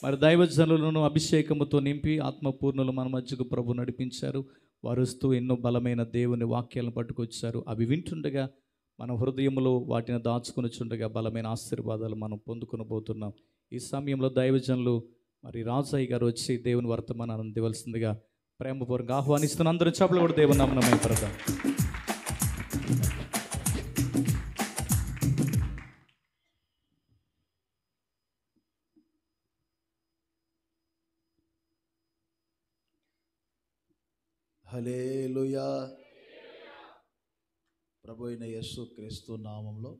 మరి దైవజనులను అభిషేకముతో నింపి ఆత్మపూర్ణులు మన మధ్యకు ప్రభు నడిపించారు. వారు వస్తూ ఎన్నో బలమైన దేవుని వాక్యాలను పట్టుకొచ్చారు. అవి వింటుండగా మన హృదయంలో వాటిని దాచుకొనిచుండగా బలమైన ఆశీర్వాదాలు మనం పొందుకొనబోతున్నాం. ఈ సమయంలో దైవజనులు మరి రాజయ్య గారు వచ్చి దేవుని వర్తమానాన్ని అందివలసిందిగా ప్రేమపూర్వకంగా ఆహ్వానిస్తున్న అందరూ చప్పట్లు కూడా దేవుని నామమున మహిమపరచుదాం. హల్లెలూయా. ప్రభు అయిన యేసు క్రీస్తు నామంలో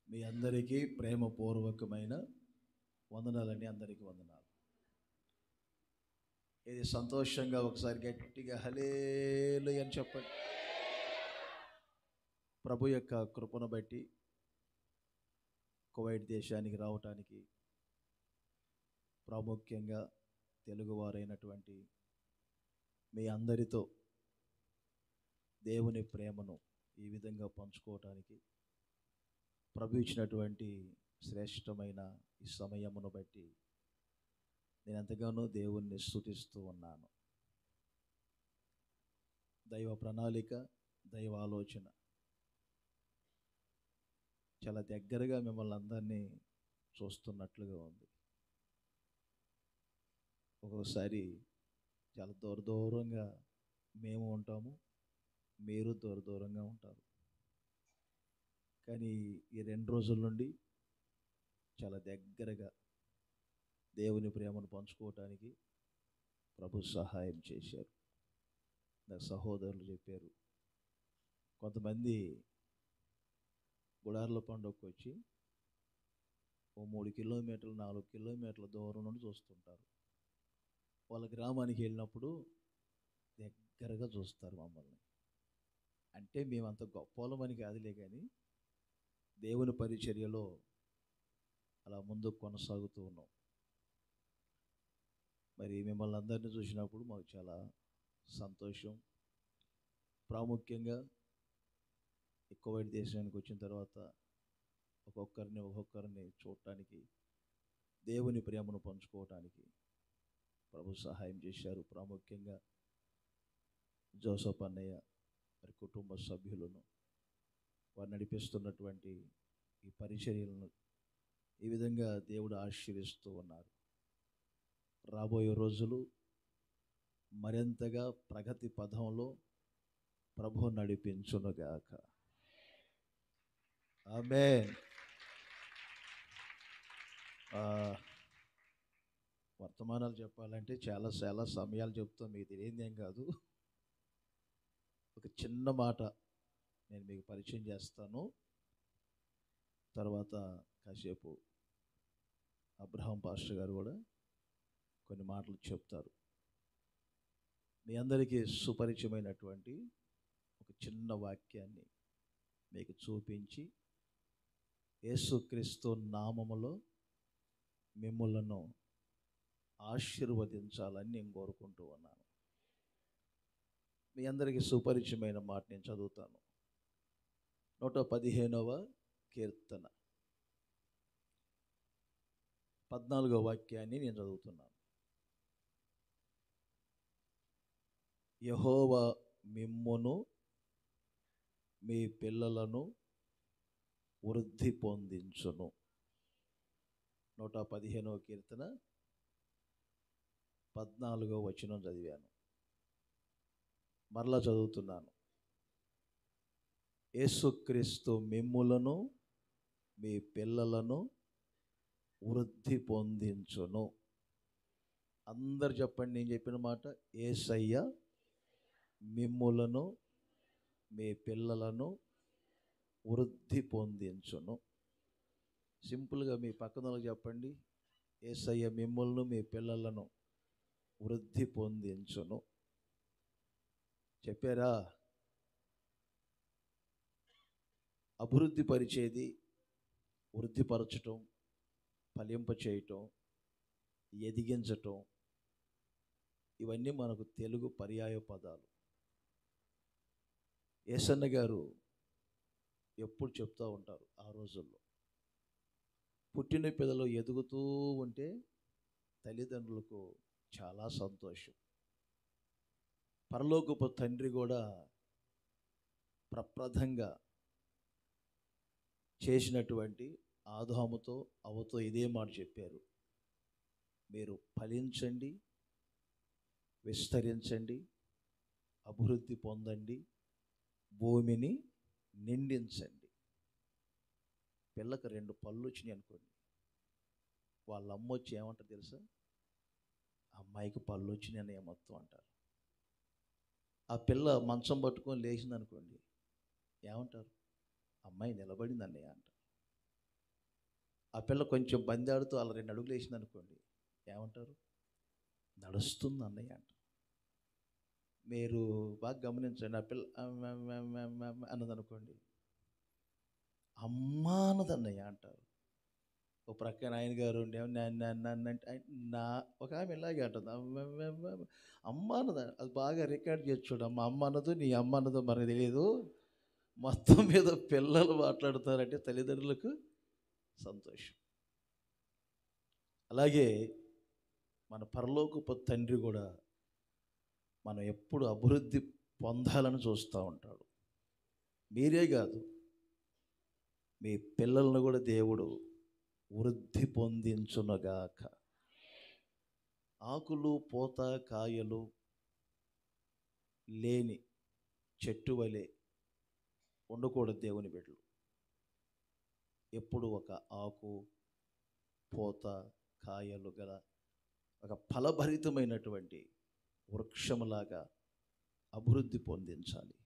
మీ అందరికీ ప్రేమపూర్వకమైన వందనాలండి. అందరికీ వందనాలు. ఇది సంతోషంగా ఒకసారి గట్టిగా హల్లెలూయా అని చెప్పండి. ప్రభు యొక్క కృపను బట్టి కువైట్ దేశానికి రావటానికి ప్రాముఖ్యంగా తెలుగువారైనటువంటి మీ అందరితో దేవుని ప్రేమను ఈ విధంగా పంచుకోవటానికి ప్రభు ఇచ్చినటువంటి శ్రేష్టమైన ఈ సమయమును బట్టి నేను ఎంతగానో దేవుణ్ణి స్తుతిస్తూ ఉన్నాను. దైవ ప్రణాళిక, దైవ ఆలోచన చాలా దగ్గరగా మిమ్మల్ని అందరినీ చూస్తున్నట్లుగా ఉంది. ఒక్కొక్కసారి చాలా దూరంగా మేము ఉంటాము, మీరు దూరంగా ఉంటారు. కానీ ఈ 2 రోజుల నుండి చాలా దగ్గరగా దేవుని ప్రేమను పంచుకోవటానికి ప్రభు సహాయం చేశారు. నా సహోదరులు చెప్పారు, కొంతమంది గుడార్ల పండుగకు వచ్చి ఓ 3 కిలోమీటర్లు 4 కిలోమీటర్ల దూరం నుండి చూస్తుంటారు. వాళ్ళ గ్రామానికి వెళ్ళినప్పుడు దగ్గరగా చూస్తారు మమ్మల్ని. అంటే మేమంత గొప్పలమని కాదులే, కానీ దేవుని పరిచర్యలో అలా ముందుకు కొనసాగుతూ ఉన్నాం. మరి మిమ్మల్ని అందరినీ చూసినప్పుడు మాకు చాలా సంతోషం. ప్రాముఖ్యంగా కువైట్ దేశానికి వచ్చిన తర్వాత ఒక్కొక్కరిని చూడటానికి, దేవుని ప్రేమను పంచుకోవటానికి ప్రభు సహాయం చేశారు. ప్రాముఖ్యంగా జోసఫ్ అన్నయ్య మరి కుటుంబ సభ్యులను, వారు నడిపిస్తున్నటువంటి ఈ పరిచర్యలను ఈ విధంగా దేవుడు ఆశీర్వదిస్తూ ఉన్నారు. రాబోయే రోజులు మరింతగా ప్రగతి పథంలో ప్రభు నడిపించునుగాక. ఆమేన్. వర్తమానాలు చెప్పాలంటే చాలా సమయాలు చెప్తాం, మీకు తెలియదేం కాదు. ఒక చిన్న మాట నేను మీకు పరిచయం చేస్తాను. తర్వాత కాసేపు అబ్రహాం పాస్టర్ గారు కూడా కొన్ని మాటలు చెప్తారు. మీ అందరికీ సుపరిచయమైనటువంటి ఒక చిన్న వాక్యాన్ని మీకు చూపించి యేసుక్రీస్తు నామములో మిమ్ములను ఆశీర్వదించాలని నేను కోరుకుంటూ ఉన్నాను. మీ అందరికీ సుపరిచయమైన మాట నేను చదువుతాను. 115వ కీర్తన 14వ వాక్యాన్ని నేను చదువుతున్నాను. యెహోవా మిమ్మును మీ పిల్లలను వృద్ధి పొందించును. 115వ కీర్తన 14వ వచనం చదివాను. మరలా చదువుతున్నాను. యేసుక్రీస్తు మిమ్ములను మీ పిల్లలను వృద్ధి పొందించును. అందరు చెప్పండి, నేను చెప్పిన మాట. యేసయ్య మిమ్ములను మీ పిల్లలను వృద్ధి పొందించును. సింపుల్గా మీ పక్కన వాళ్ళకి చెప్పండి, యేసయ్య మిమ్ములను మీ పిల్లలను వృద్ధి పొందించును. చెప్పారా? అభివృద్ధి పరిచేది, వృద్ధిపరచటం, ఫలింప చేయటం, ఎదిగించటం, ఇవన్నీ మనకు తెలుగు పర్యాయ పదాలు. యేసన్న గారు ఎప్పుడు చెప్తూ ఉంటారు ఆ రోజుల్లో. పుట్టిన పిల్లలు ఎదుగుతూ ఉంటే తల్లిదండ్రులకు చాలా సంతోషం. పరలోకపు తండ్రి కూడా ప్రప్రథంగా చేసినటువంటి ఆదాముతో అవ్వతో ఇదే మాట చెప్పారు: మీరు ఫలించండి, విస్తరించండి, అభివృద్ధి పొందండి, భూమిని నిండించండి. పిల్లకి 2 పళ్ళు వచ్చినాయి అనుకోండి, వాళ్ళ అమ్మ వచ్చి ఏమంటారు తెలుసా? అమ్మాయికి పళ్ళు వచ్చినాయి అన్నయ్య మొత్తం అంటారు. ఆ పిల్ల మంచం పట్టుకొని లేచింది అనుకోండి, ఏమంటారు? అమ్మాయి నిలబడింది అన్నయ్య అంటారు. ఆ పిల్ల కొంచెం బందాడుతూ అలా 2 అడుగులు వేసింది అనుకోండి, ఏమంటారు? నడుస్తుంది అన్నయ్య అంటారు. మీరు బాగా గమనించండి, ఆ పిల్ల అన్నదనుకోండి, అమ్మ అన్నదన్నయ్య అంటారు. ఒక ప్రక్కన ఆయన గారు అంటే నా ఒక ఆమె ఇలాగే అంటుంది, అమ్మ అన్నది. అది బాగా రికార్డ్ చేసి చూడు, అమ్మ అన్నదో నీ అమ్మ అన్నదో మనకు తెలియదు. మొత్తం మీద పిల్లలు మాట్లాడతారంటే తల్లిదండ్రులకు సంతోషం. అలాగే మన పరలోకపు తండ్రి కూడా మనం ఎప్పుడు అభివృద్ధి పొందాలని చూస్తూ ఉంటాడు. మీరే కాదు, మీ పిల్లలను కూడా దేవుడు వృద్ధి పొందించునుగాక. ఆకులు పూత కాయలు లేని చెట్టు వలె ఉండకూడదు దేవుని బిడ్డలు. ఎప్పుడు ఒక ఆకు పూత కాయలు గల ఒక ఫలభరితమైనటువంటి వృక్షములాగా అభివృద్ధి పొందించాలి.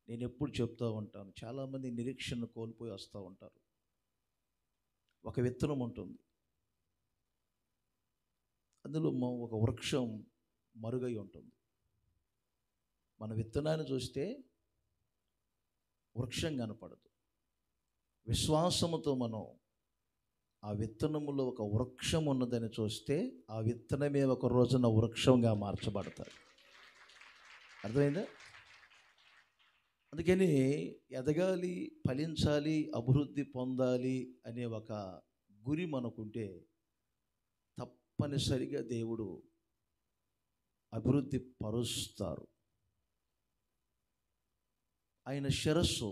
నేను ఎప్పుడు చెప్తూ ఉంటాను, చాలామంది నిరీక్షణ కోల్పోయి వస్తూ ఉంటారు. ఒక విత్తనం ఉంటుంది, అందులో ఒక వృక్షం మరుగై ఉంటుంది. మన విత్తనాన్ని చూస్తే వృక్షం కనపడదు. విశ్వాసముతో మనం ఆ విత్తనములో ఒక వృక్షం ఉన్నదని చూస్తే ఆ విత్తనమే ఒక రోజున వృక్షంగా మార్చబడతాయి. అర్థమైందా? అందుకని ఎదగాలి, ఫలించాలి, అభివృద్ధి పొందాలి అనే ఒక గురి మనకుంటే తప్పనిసరిగా దేవుడు అభివృద్ధి పరుస్తారు. ఆయన శిరస్సు,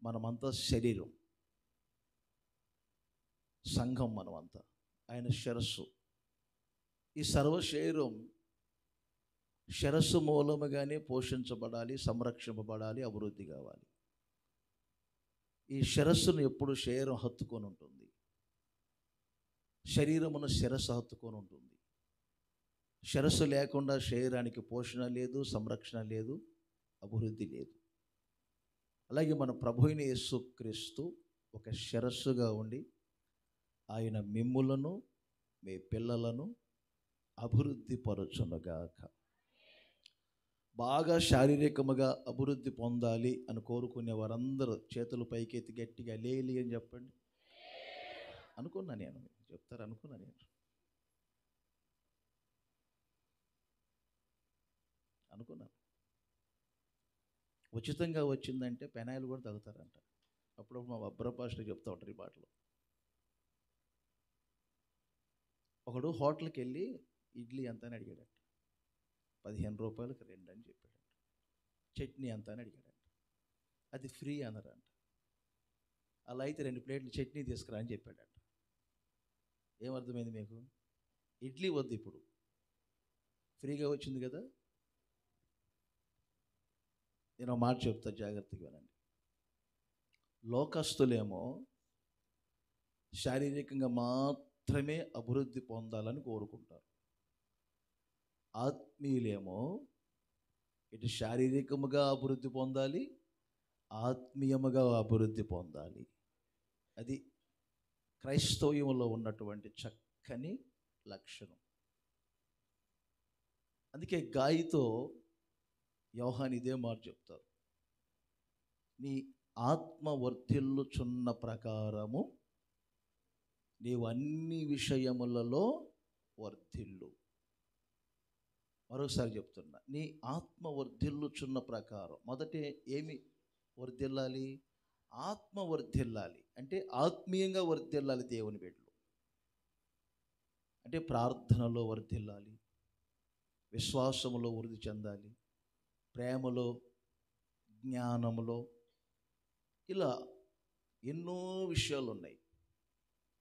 మనమంతా శరీరం, సంఘం మనమంతా ఆయన శిరస్సు. ఈ సర్వ శరీరం శిరస్సు మూలముగానే పోషించబడాలి, సంరక్షింపబడాలి, అభివృద్ధి కావాలి. ఈ శిరస్సును ఎప్పుడు శరీరం హత్తుకొని ఉంటుంది, శరీరమును శిరస్సు హత్తుకొని ఉంటుంది. శిరస్సు లేకుండా శరీరానికి పోషణ లేదు, సంరక్షణ లేదు, అభివృద్ధి లేదు. అలాగే మన ప్రభు అయిన యేసుక్రీస్తు ఒక శిరస్సుగా ఉండి ఆయన మిమ్ములను మీ పిల్లలను అభివృద్ధి పరచునుగాక. బాగా శారీరకముగా అభివృద్ధి పొందాలి అని కోరుకునే వారందరూ చేతులు పైకెత్తి గట్టిగా లేలి అని చెప్పండి. అనుకున్నా నేను, చెప్తారు అనుకున్నా నేను. అనుకున్నాను ఉచితంగా వచ్చిందంటే పెనాయిల్ కూడా తగ్గుతారంట. అప్పుడు మా అబ్రపాస్టర్ చెప్తా ఉంటారు ఈ మాటలు. ఒకడు హోటల్కి వెళ్ళి ఇడ్లీ ఎంత అని అడిగాడట. 15 రూపాయలకు 2 అని చెప్పాడంట. చట్నీ ఎంత అని అడిగాడంట. అది ఫ్రీ అన్నారంట. అలా అయితే 2 ప్లేట్లు చట్నీ తీసుకురా అని చెప్పాడట. ఏమర్థమైంది మీకు? ఇడ్లీ వద్దు, ఇప్పుడు ఫ్రీగా వచ్చింది కదా. నేను మాట చెప్తా, జాగ్రత్తగా వినండి. లోకస్తులేమో శారీరకంగా మాత్రమే అభివృద్ధి పొందాలని కోరుకుంటారు. ఆత్మీయులేమో ఇటు శారీరకముగా అభివృద్ధి పొందాలి, ఆత్మీయముగా అభివృద్ధి పొందాలి. అది క్రైస్తవ్యంలో ఉన్నటువంటి చక్కని లక్షణం. అందుకే గాయితో యోహాను ఇదే మాట చెప్తారు: నీ ఆత్మ వర్ధిల్లుచున్న ప్రకారము నీవు అన్ని విషయములలో వర్ధిల్లు. మరోసారి చెప్తున్నా, నీ ఆత్మ వర్ధిల్లుచున్న ప్రకారం. మొదట ఏమి వర్ధిల్లాలి? ఆత్మ వర్ధిల్లాలి. అంటే ఆత్మీయంగా వర్ధిల్లాలి దేవుని బిడ్డలు. అంటే ప్రార్థనలో వర్ధిల్లాలి, విశ్వాసములో వృద్ధి చెందాలి, ప్రేమలో, జ్ఞానములో, ఇలా ఎన్నో విషయాలు ఉన్నాయి.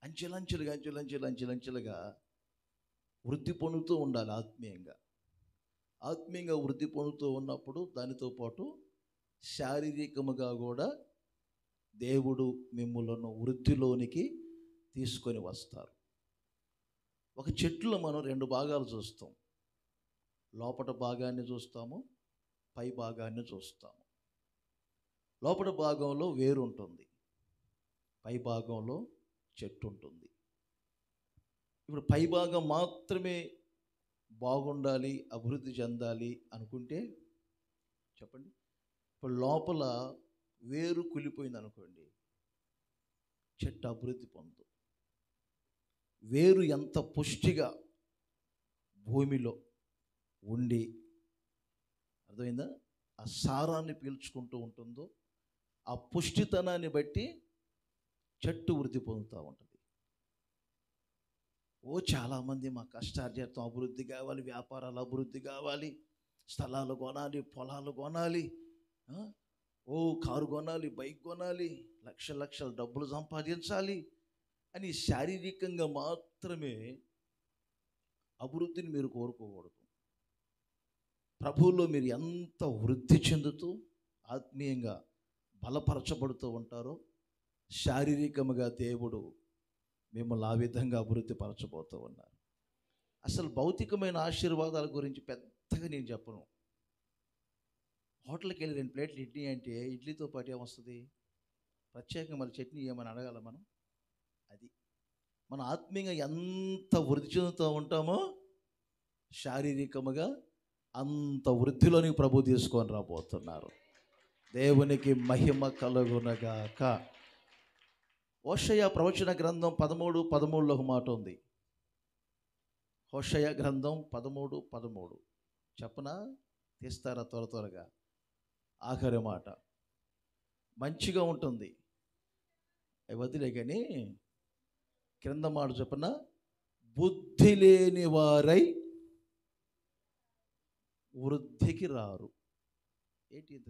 అంచెలంచెలుగా వృద్ధి పొందుతూ ఉండాలి ఆత్మీయంగా. ఆత్మీయంగా వృద్ధి పొందుతూ ఉన్నప్పుడు దానితో పాటు శారీరకముగా కూడా దేవుడు మిమ్ములను వృద్ధిలోనికి తీసుకొని వస్తారు. ఒక చెట్టులో మనం రెండు భాగాలు చూస్తాం. లోపట భాగాన్ని చూస్తాము, పై భాగాన్ని చూస్తాము. లోపల భాగంలో వేరు ఉంటుంది, పై భాగంలో చెట్టు ఉంటుంది. ఇప్పుడు పై భాగం మాత్రమే బాగుండాలి, అభివృద్ధి చెందాలి అనుకుంటే చెప్పండి, ఇప్పుడు లోపల వేరు కులిపోయింది అనుకోండి, చెట్టు అభివృద్ధి పొందు. వేరు ఎంత పుష్టిగా భూమిలో ఉండి, అర్థమైందా, ఆ సారాన్ని పీల్చుకుంటూ ఉంటుందో ఆ పుష్టితనాన్ని బట్టి చెట్టు వృద్ధి పొందుతూ ఉంటుంది. చాలామంది మా కష్టార్జితం అభివృద్ధి కావాలి, వ్యాపారాలు అభివృద్ధి కావాలి, స్థలాలు కొనాలి, పొలాలు కొనాలి, కారు కొనాలి, బైక్ కొనాలి, లక్షల డబ్బులు సంపాదించాలి అని శారీరకంగా మాత్రమే అభివృద్ధిని మీరు కోరుకోకూడదు. ప్రభువులో మీరు ఎంత వృద్ధి చెందుతూ ఆత్మీయంగా బలపరచబడుతూ ఉంటారో, శారీరకముగా దేవుడు మిమ్మల్ని ఆ విధంగా అభివృద్ధి పరచబోతూ ఉన్నారు. అసలు భౌతికమైన ఆశీర్వాదాల గురించి పెద్దగా నేను చెప్పను. హోటల్కి వెళ్ళి 2 ప్లేట్లు ఇడ్లీ అంటే ఇడ్లీతో పాటు ఏమొస్తుంది? ప్రత్యేకంగా మళ్ళీ చట్నీ ఏమని అడగాల మనం? అది మన ఆత్మీయంగా ఎంత వృద్ధి చెందుతూ ఉంటామో శారీరకముగా అంత వృద్ధిలోనికి ప్రభు తీసుకొని రాబోతున్నారు. దేవునికి మహిమ కలుగునగాక. హోషేయ ప్రవచన గ్రంథం 13:13 ఒక మాట ఉంది. హోషేయ గ్రంథం 13:13 చెప్పనా? తీస్తారా త్వరగా? ఆఖరి మాట మంచిగా ఉంటుంది, వదిలే కానీ క్రింద మాట చెప్పనా? బుద్ధి లేని వారై వృద్ధికి రారు. ఏంటి ఇంత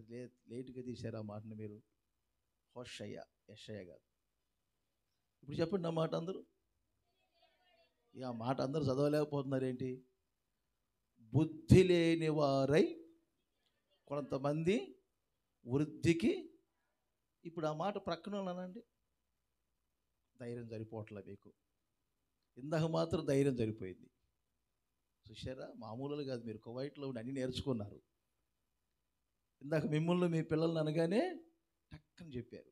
లేటుగా తీశారు ఆ మాటను మీరు? హోషేయ, యెషయా కాదు. ఇప్పుడు చెప్పండి ఆ మాట అందరూ. ఆ మాట అందరూ చదవలేకపోతున్నారు ఏంటి? బుద్ధి లేని వారై కొంతమంది వృద్ధికి. ఇప్పుడు ఆ మాట ప్రక్కన ఉన్నానండి, ధైర్యం సరిపోవట్లే మీకు. ఇందాక మాత్రం ధైర్యం సరిపోయింది, చూసారా? మామూలుగా కాదు, మీరు కువైట్లో ఉండి అన్నీ నేర్చుకున్నారు. ఇందాక మిమ్మల్ని మీ పిల్లల్ని అనగానే టక్కని చెప్పారు.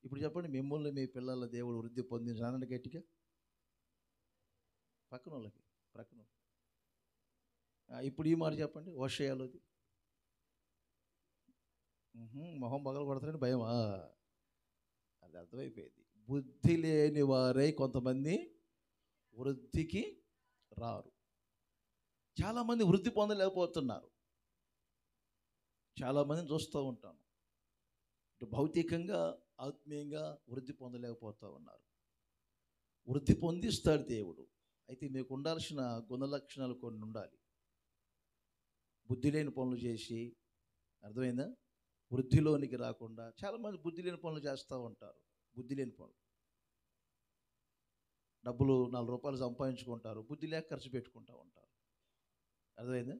ఇప్పుడు చెప్పండి, మిమ్మల్ని మీ పిల్లల దేవుడు వృద్ధి పొందించాలని గట్టిగా ప్రక్కన వాళ్ళకి. ఇప్పుడు ఈ మాట చెప్పండి, హోషేయలోది. మొహం పగలు కొడతారని భయమా? అది అర్థమైపోయింది. బుద్ధి లేని వారై కొంతమంది వృద్ధికి రారు. చాలామంది వృద్ధి పొందలేకపోతున్నారు. చాలామందిని చూస్తూ ఉంటాను, ఇటు భౌతికంగా ఆత్మీయంగా వృద్ధి పొందలేకపోతూ ఉన్నారు. వృద్ధి పొందిస్తాడు దేవుడు. అయితే మీకు ఉండాల్సిన గుణలక్షణాలు కొన్ని ఉండాలి. బుద్ధి లేని పనులు చేసి, అర్థమైందా, వృద్ధిలోనికి రాకుండా చాలామంది బుద్ధి లేని పనులు చేస్తూ ఉంటారు. బుద్ధి లేని పనులు, డబ్బులు 4 రూపాయలు సంపాదించుకుంటారు, బుద్ధి లేక ఖర్చు పెట్టుకుంటూ ఉంటారు. అర్థమైందా?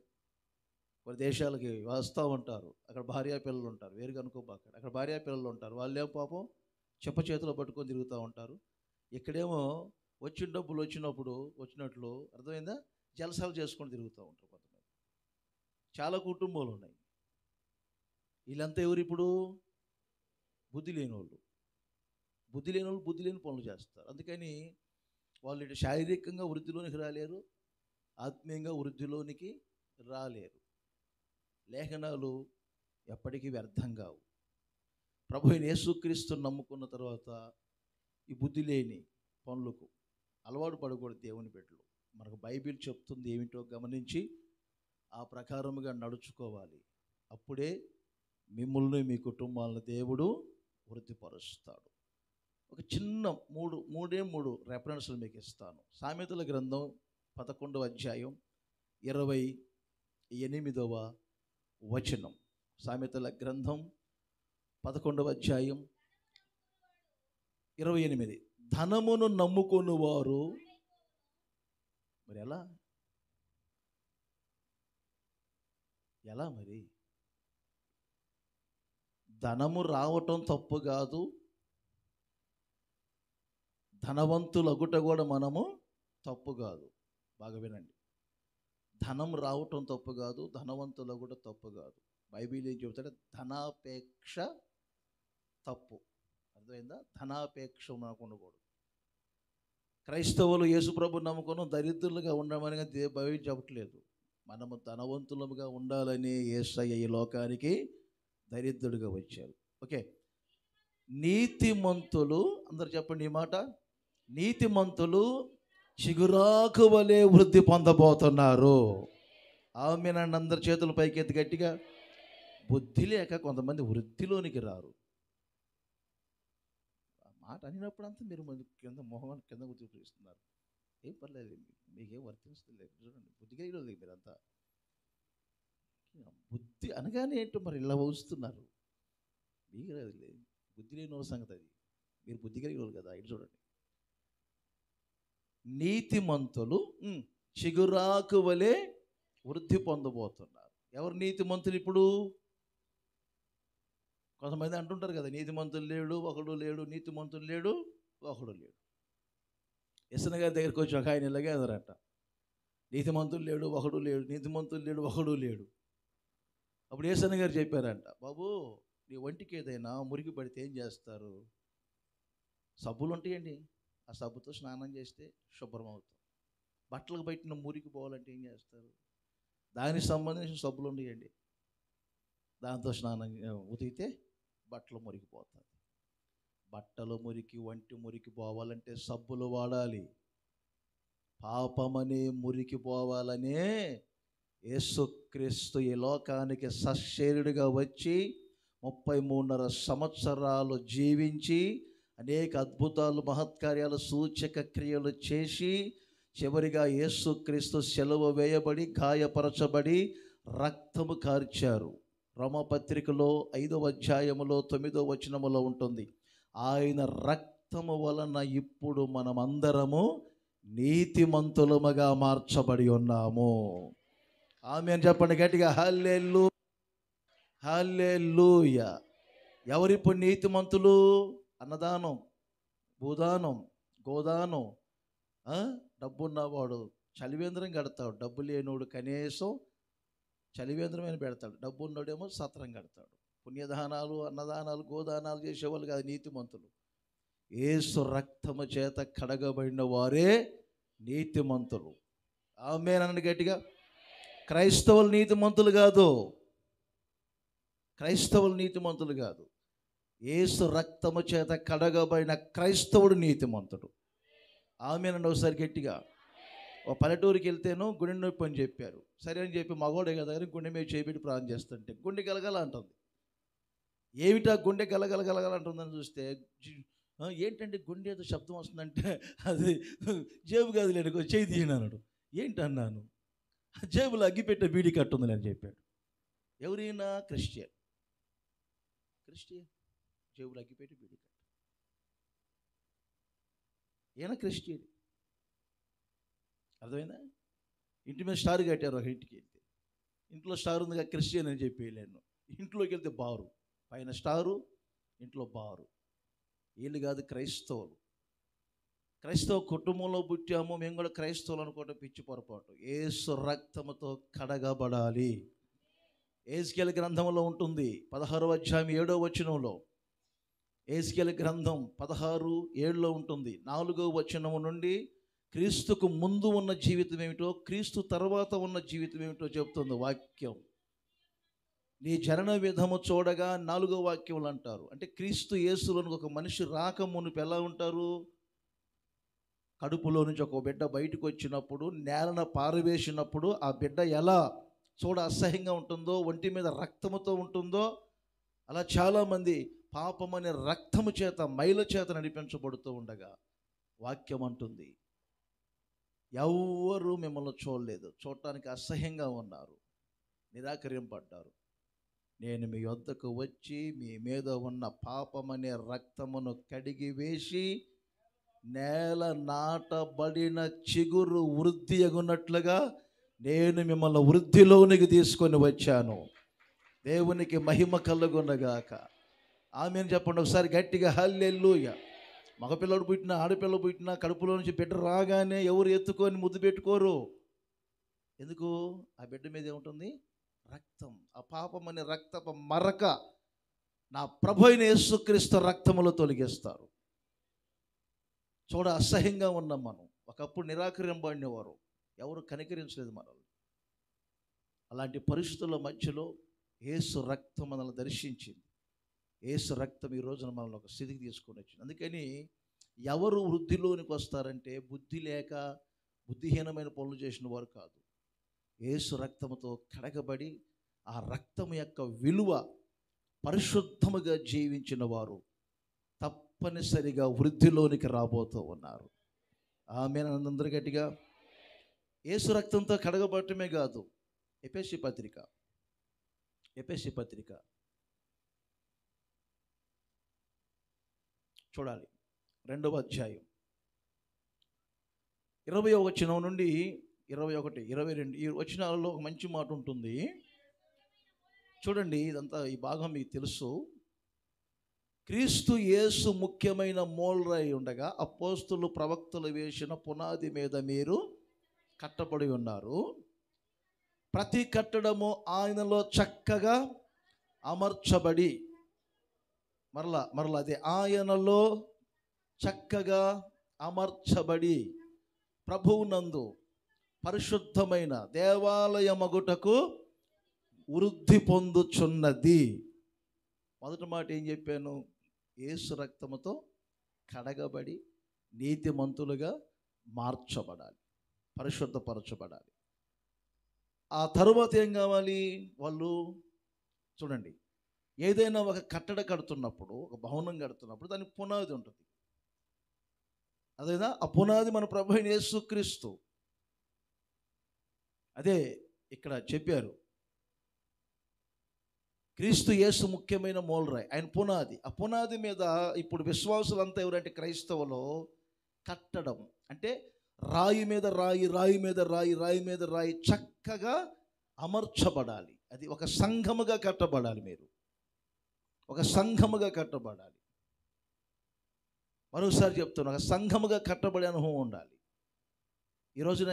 కొన్ని దేశాలకి వస్తూ ఉంటారు, అక్కడ భార్యా పిల్లలు ఉంటారు, వేరుగా అనుకోబాక, అక్కడ భార్యా పిల్లలు ఉంటారు, వాళ్ళేమో పాపం చెప్ప చేతిలో పట్టుకొని తిరుగుతూ ఉంటారు. ఇక్కడేమో వచ్చిన డబ్బులు వచ్చినట్లు, అర్థమైందా, జలసాలు చేసుకొని తిరుగుతూ ఉంటారు కొంతమంది. చాలా కుటుంబాలు ఉన్నాయి. వీళ్ళంతా ఎవరు ఇప్పుడు? బుద్ధి లేని వాళ్ళు బుద్ధి లేని పనులు చేస్తారు. అందుకని వాళ్ళు ఇటు శారీరకంగా వృద్ధిలోనికి రాలేరు, ఆత్మీయంగా వృద్ధిలోనికి రాలేరు. లేఖనాలు ఎప్పటికీ వ్యర్థం కావు. ప్రభు అయిన యేసుక్రీస్తుని నమ్ముకున్న తర్వాత ఈ బుద్ధి లేని పనులకు అలవాటు పడకూడదు. దేవుని బిడ్డలు, మనకు బైబిల్ చెప్తుంది ఏమిటో గమనించి ఆ ప్రకారముగా నడుచుకోవాలి. అప్పుడే మిమ్మల్ని మీ కుటుంబాలను దేవుడు వృద్ధిపరుస్తాడు. ఒక చిన్న మూడు రెఫరెన్స్లు మీకు ఇస్తాను. సామెతల గ్రంథం 11వ అధ్యాయం 28వ వచనం. సామెతల గ్రంథం 11వ అధ్యాయం 28. ధనమును నమ్ముకొనువారు మరి ఎలా మరి? ధనము రావటం తప్పు కాదు, ధనవంతులగుట కూడా మనము తప్పు కాదు. బాగా వినండి. ధనం రావటం తప్పు కాదు, ధనవంతులగుట తప్పు కాదు. బైబిల్ ఏం చెబుతాడే? ధనాపేక్ష తప్పు. అర్థమైందా? ధనాపేక్ష మనకు ఉండకూడదు. క్రైస్తవులు యేసుప్రభు నమ్ముకుని దరిద్రులుగా ఉండమని బైబిల్ చెప్పట్లేదు. మనము ధనవంతులుగా ఉండాలని యేసయ్య ఈ లోకానికి దరిద్రుడిగా వచ్చారు. ఓకే. నీతిమంతులు, అందరు చెప్పండి ఈ మాట, నీతిమంతులు చిగురాకు వలె వృద్ధి పొందబోతున్నారు. ఆమేనండి. అందరి చేతులు పైకెత్తి గట్టిగా. బుద్ధి లేక కొంతమంది వృద్ధిలోనికి రారు. మాట అనినప్పుడు అంతా మీరు కింద మొహం కింద గుర్తిస్తున్నారు. ఏం పర్లేదు, మీకేం వర్తిస్తుంది. చూడండి, బుద్ధిగా ఈరోజు మీరంతా బుద్ధి అనగానే ఏంటో మరి ఇలా వస్తున్నారు. మీకు బుద్ధి లేని వాళ్ళ సంగతి అది. మీరు బుద్ధి కలిగిన వాళ్ళు కదా. ఇటు చూడండి. నీతిమంతులు చిగురాకు వలె వృద్ధి పొందబోతున్నారు. ఎవరు నీతిమంతులు? ఇప్పుడు కొంతమంది అంటుంటారు కదా, నీతిమంతులు లేడు ఒకడు లేడు, నీతిమంతులు లేడు ఒకడు లేడు. ఎస్ఎన్ గారి దగ్గరికి వచ్చి ఒక ఆయన ఇలాగే అదరట, నీతిమంతులు లేడు ఒకడు లేడు, నీతిమంతులు లేడు ఒకడు లేడు. అప్పుడు ఎస్ఎన్ గారు చెప్పారంట, బాబు నీ ఒంటికి ఏదైనా మురికి పడితే ఏం చేస్తారు? సబ్బులు ఉంటాయండి, ఆ సబ్బుతో స్నానం చేస్తే శుభ్రం అవుతాం. బట్టలకు బయటిన మురికి పోవాలంటే ఏం చేస్తారు? దానికి సంబంధించిన సబ్బులు ఉన్నాయండి, దాంతో స్నానం ఉతికితే బట్టలు మురికిపోతుంది. బట్టలు మురికి, వంటి మురికి పోవాలంటే సబ్బులు వాడాలి. పాపమనే మురికి పోవాలనే యేసుక్రీస్తు ఈ లోకానికి సశరీరుడిగా వచ్చి 33.5 సంవత్సరాలు జీవించి అనేక అద్భుతాలు, మహత్కార్యాలు, సూచక క్రియలు చేసి చివరిగా యేసుక్రీస్తు సెలవు వేయబడి గాయపరచబడి రక్తము కార్చారు. రోమపత్రికలో 5వ అధ్యాయములో 9వ వచనములో ఉంటుంది, ఆయన రక్తము వలన ఇప్పుడు మనమందరము నీతిమంతులముగా మార్చబడి ఉన్నాము. ఆమేన్ చెప్పండి గట్టిగా. హల్లెలూయా, హల్లెలూయా. ఎవరిప్పుడు నీతిమంతులు? అన్నదానం, భూదానం, గోదానం. డబ్బున్నవాడు చలివేంద్రం కడతాడు, డబ్బు లేనోడు కనీసం చలివేంద్రమైన పెడతాడు, డబ్బు ఉన్నోడేమో సత్రం కడతాడు. పుణ్యదానాలు, అన్నదానాలు, గోదానాలు చేసేవాళ్ళు కాదు నీతిమంతులు. యేసు రక్తము చేత కడగబడిన వారే నీతిమంతులు. ఆమేన్ అనండి గట్టిగా. క్రైస్తవులు నీతిమంతులు కాదు, క్రైస్తవులు నీతిమంతులు కాదు. యేసు రక్తము చేత కడగబడిన క్రైస్తవుడు నీతిమంతుడు. ఆమేన్ అనండి ఒకసారి గట్టిగా. ఒక పల్లెటూరికి వెళ్తేనో గుండె నొప్పి అని చెప్పారు. సరే అని చెప్పి మగోడే కదా అని గుండె మీద చేపెట్టి ప్రాణం చేస్తుంటే గుండె గలగల అంటుంది. ఏమిటా గుండె గలగల అంటుందని చూస్తే, ఏంటంటే గుండె ఏదో శబ్దం వస్తుందంటే అది జేబు కాదు లేడు, చేయి తీయను అన్నాడు. ఏంటన్నాను, జేబులో అగ్గిపెట్టే బీడీ కట్టుందని అని చెప్పాడు. ఎవరైనా క్రిస్టియన్ జేబులో అగ్గిపెట్టి బీడీ కట్టు, ఈయన క్రిస్టియన్. అర్థమైందా? ఇంటి మీద స్టార్ కట్టారు. ఒక ఇంటికి వెళ్తే ఇంట్లో స్టార్ ఉందిగా క్రిస్టియన్ అని చెప్పి వెళ్ళాను. ఇంట్లోకి వెళ్తే బారు, పైన స్టారు, ఇంట్లో బారు. వీళ్ళు కాదు క్రైస్తవులు. క్రైస్తవ కుటుంబంలో పుట్టాము, మేము కూడా క్రైస్తవులు అనుకోవటం పిచ్చి పొరపాటు. యేసు రక్తముతో కడగబడాలి. ఎహెజ్కేలు గ్రంథంలో ఉంటుంది 16వ అధ్యాయం 7వ వచనంలో. ఎహెజ్కేలు గ్రంథం 16:7లో ఉంటుంది. 4వ వచనం నుండి క్రీస్తుకు ముందు ఉన్న జీవితం ఏమిటో, క్రీస్తు తర్వాత ఉన్న జీవితం ఏమిటో చెప్తుంది వాక్యం. నీ జనన విధము చూడగా 4వ వాక్యములు అంటారు. అంటే క్రీస్తు యేసులోనికి ఒక మనిషి రాక మునుపు ఎలా ఉంటారు? కడుపులో నుంచి ఒక బిడ్డ బయటకు వచ్చినప్పుడు, నేలన పారవేసినప్పుడు ఆ బిడ్డ ఎలా చూడ అసహ్యంగా ఉంటుందో, ఒంటి మీద రక్తముతో ఉంటుందో అలా చాలామంది పాపమనే రక్తము చేత మైల చేత నడిపించబడుతూ ఉండగా వాక్యం అంటుంది, ఎవ్వరూ మిమ్మల్ని చూడలేదు, చూడటానికి అసహ్యంగా ఉన్నారు, నిరాకరింపడ్డారు. నేను మీ వద్దకు వచ్చి మీ మీద ఉన్న పాపమనే రక్తమును కడిగి వేసి నేల నాటబడిన చిగురు వృద్ధి అగునట్లుగా నేను మిమ్మల్ని వృద్ధిలోనికి తీసుకొని వచ్చాను. దేవునికి మహిమ కలుగునగాక. ఆమెను చెప్పండి ఒకసారి గట్టిగా, హల్లెలూయా. మగపిల్లడు పుట్టినా ఆడపిల్ల పుట్టినా కడుపులో నుంచి బిడ్డ రాగానే ఎవరు ఎత్తుకొని ముద్దు పెట్టుకోరు. ఎందుకు? ఆ బిడ్డ మీద ఏముంటుంది? రక్తం. ఆ పాపం అనే రక్తపు మరక నా ప్రభు అయిన యేసుక్రీస్తు రక్తములో తొలగిస్తారు. చూడ అసహ్యంగా ఉన్నాం మనం. ఒకప్పుడు నిరాకరింపబడినవారు, ఎవరు కనికరించలేదు మనల్ని. అలాంటి పరిస్థితుల మధ్యలో యేసు రక్తం మనల్ని దర్శించింది. యేసు రక్తం ఈ రోజున మనల్ని ఒక స్థితికి తీసుకొని వచ్చింది. అందుకని ఎవరు వృద్ధిలోనికి వస్తారంటే బుద్ధి లేక బుద్ధిహీనమైన పనులు చేసిన వారు కాదు. యేసు రక్తముతో కడగబడి ఆ రక్తము యొక్క విలువ పరిశుద్ధముగా జీవించిన వారు తప్పనిసరిగా వృద్ధిలోనికి రాబోతూ ఉన్నారు. ఆమేన్. అందరూ గట్టిగా. యేసు రక్తంతో కడగబడటమే కాదు, ఎఫెసీ పత్రిక చూడాలి, 2వ అధ్యాయం 20వ వచనం నుండి 21, 22 ఈ వచనాలలో ఒక మంచి మాట ఉంటుంది. చూడండి, ఇదంతా ఈ భాగం మీకు తెలుసు. క్రీస్తు యేసు ముఖ్యమైన మూలరాయి ఉండగా అపోస్తులు ప్రవక్తలు వేసిన పునాది మీద మీరు కట్టబడి ఉన్నారు. ప్రతి కట్టడము ఆయనలో చక్కగా అమర్చబడి, మరలా అదే, ఆయనలో చక్కగా అమర్చబడి ప్రభువునందు పరిశుద్ధమైన దేవాలయమగుటకు వృద్ధి పొందుచున్నది. మొదటి మాట ఏం చెప్పాను? యేసు రక్తముతో కడగబడి నీతిమంతులుగా మార్చబడాలి, పరిశుద్ధపరచబడాలి. ఆ తరువాత ఏం కావాలి? వాళ్ళు చూడండి, ఏదైనా ఒక కట్టడ కడుతున్నప్పుడు, ఒక భవనం కడుతున్నప్పుడు దానికి పునాది ఉంటుంది. అదేనా? ఆ పునాది మన ప్రభు అయిన యేసుక్రీస్తు. అదే ఇక్కడ చెప్పారు, క్రీస్తు యేసు ముఖ్యమైన మూలరాయి, ఆయన పునాది. ఆ పునాది మీద ఇప్పుడు విశ్వాసులంతా ఎవరంటే క్రైస్తవులో కట్టడం అంటే రాయి మీద రాయి, రాయి మీద రాయి, రాయి మీద రాయి చక్కగా అమర్చబడాలి. అది ఒక సంఘముగా కట్టబడాలి. మీరు ఒక సంఘముగా కట్టబడాలి. మరోసారి చెప్తాను, ఒక సంఘముగా కట్టబడే అనుభవం ఉండాలి. ఈ రోజున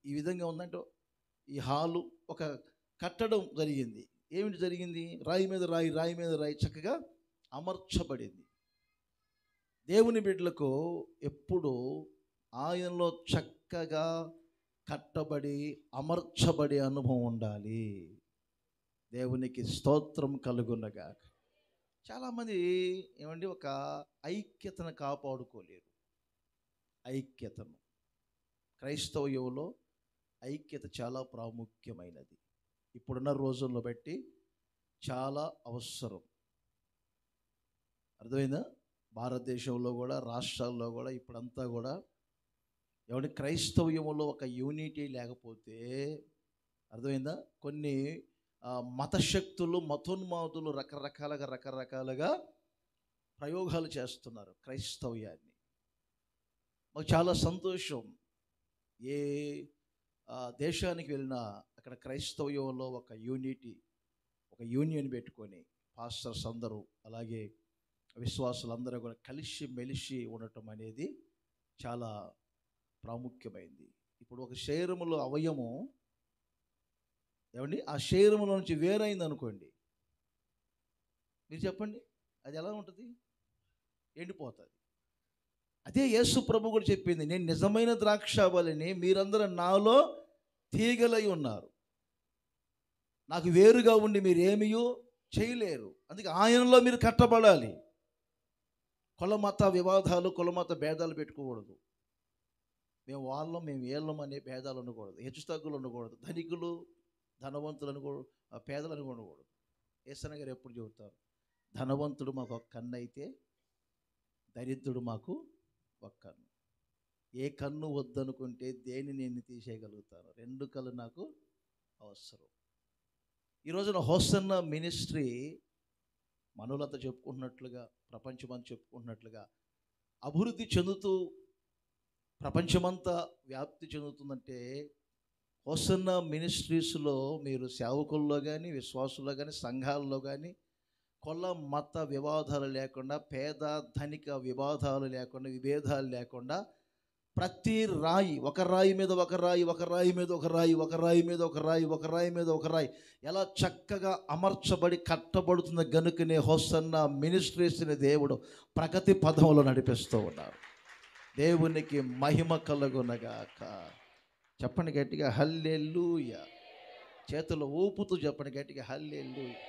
ఈ విధంగా ఉందంటే, ఈ హాలు ఒక కట్టడం జరిగింది. ఏమిటి జరిగింది? రాయి మీద రాయి, రాయి మీద రాయి చక్కగా అమర్చబడింది. దేవుని బిడ్డలకు ఎప్పుడు ఆయనలో చక్కగా కట్టబడి అమర్చబడే అనుభవం ఉండాలి. దేవునికి స్తోత్రం కలుగునగాక. చాలామంది ఏమండి, ఒక ఐక్యతను కాపాడుకోలేరు. ఐక్యతను, క్రైస్తవ్యంలో ఐక్యత చాలా ప్రాముఖ్యమైనది. ఇప్పుడున్న రోజుల్లో బట్టి చాలా అవసరం. అర్థమైందా? భారతదేశంలో కూడా, రాష్ట్రాల్లో కూడా ఇప్పుడంతా కూడా ఏమంటే క్రైస్తవ్యంలో ఒక యూనిటీ లేకపోతే, అర్థమైందా, కొన్ని మతశక్తులు, మతోన్మాదులు రకరకాలుగా ప్రయోగాలు చేస్తున్నారు క్రైస్తవ్యాన్ని. మాకు చాలా సంతోషం. ఏ దేశానికి వెళ్ళినా అక్కడ క్రైస్తవ్యంలో ఒక యూనిటీ, ఒక యూనియన్ పెట్టుకొని పాస్టర్స్ అందరూ, అలాగే విశ్వాసులందరూ కూడా కలిసి మెలిసి ఉండటం అనేది చాలా ప్రాముఖ్యమైంది. ఇప్పుడు ఒక శరీరములో అవయము ఏమండి, ఆ శరీరములో నుంచి వేరైంది అనుకోండి, మీరు చెప్పండి, అది ఎలా ఉంటుంది? ఎండిపోతుంది. అదే యేసు ప్రభు కూడా చెప్పింది, నేను నిజమైన ద్రాక్షావళిని, మీరందరూ నాలో తీగలై ఉన్నారు, నాకు వేరుగా ఉండి మీరు ఏమీయూ చేయలేరు. అందుకే ఆయనలో మీరు కట్టబడాలి. కులమత వివాదాలు, కులమత భేదాలు పెట్టుకోకూడదు. మేము వాళ్ళం, మేము వీళ్ళం అనే భేదాలు ఉండకూడదు. హెచ్చుతగ్గులు ఉండకూడదు. ధనికులు, ధనవంతులు అనుకో, పేదలు అనుకోకూడదు. యేసయ్య గారు ఎప్పుడు చెబుతారు, ధనవంతుడు మాకు ఒక కన్ను అయితే దరిద్రుడు మాకు ఒక కన్ను. ఏ కన్ను వద్దనుకుంటే దేన్ని నేను తీసేయగలుగుతాను? రెండు కళ్ళు నాకు అవసరం. ఈ రోజున హోసన్న మినిస్ట్రీ మనోలంతా చెప్పుకుంటున్నట్లుగా, ప్రపంచమంతా చెప్పుకుంటున్నట్లుగా అభివృద్ధి చెందుతూ ప్రపంచమంతా వ్యాప్తి చెందుతుందంటే హోసన్న మినిస్ట్రీస్లో మీరు సేవకుల్లో కానీ, విశ్వాసుల్లో కానీ, సంఘాల్లో కానీ కుల మత వివాదాలు లేకుండా, పేద ధనిక వివాదాలు లేకుండా, విభేదాలు లేకుండా ప్రతి రాయి, ఒక రాయి మీద ఒక రాయి, ఒక రాయి మీద ఒక రాయి, ఒక రాయి మీద ఒక రాయి, ఒక రాయి మీద ఒక రాయి ఎలా చక్కగా అమర్చబడి కట్టబడుతున్న గనుకనే హోసన్న మినిస్ట్రీస్ని దేవుడు ప్రగతి పదంలో నడిపిస్తూ ఉన్నారు. దేవునికి మహిమ కలుగునగాక. చెప్పండి గట్టిగా హల్లెలూయా. చేతులు ఊపుతూ చెప్పండి గట్టిగా హల్లెలూయా.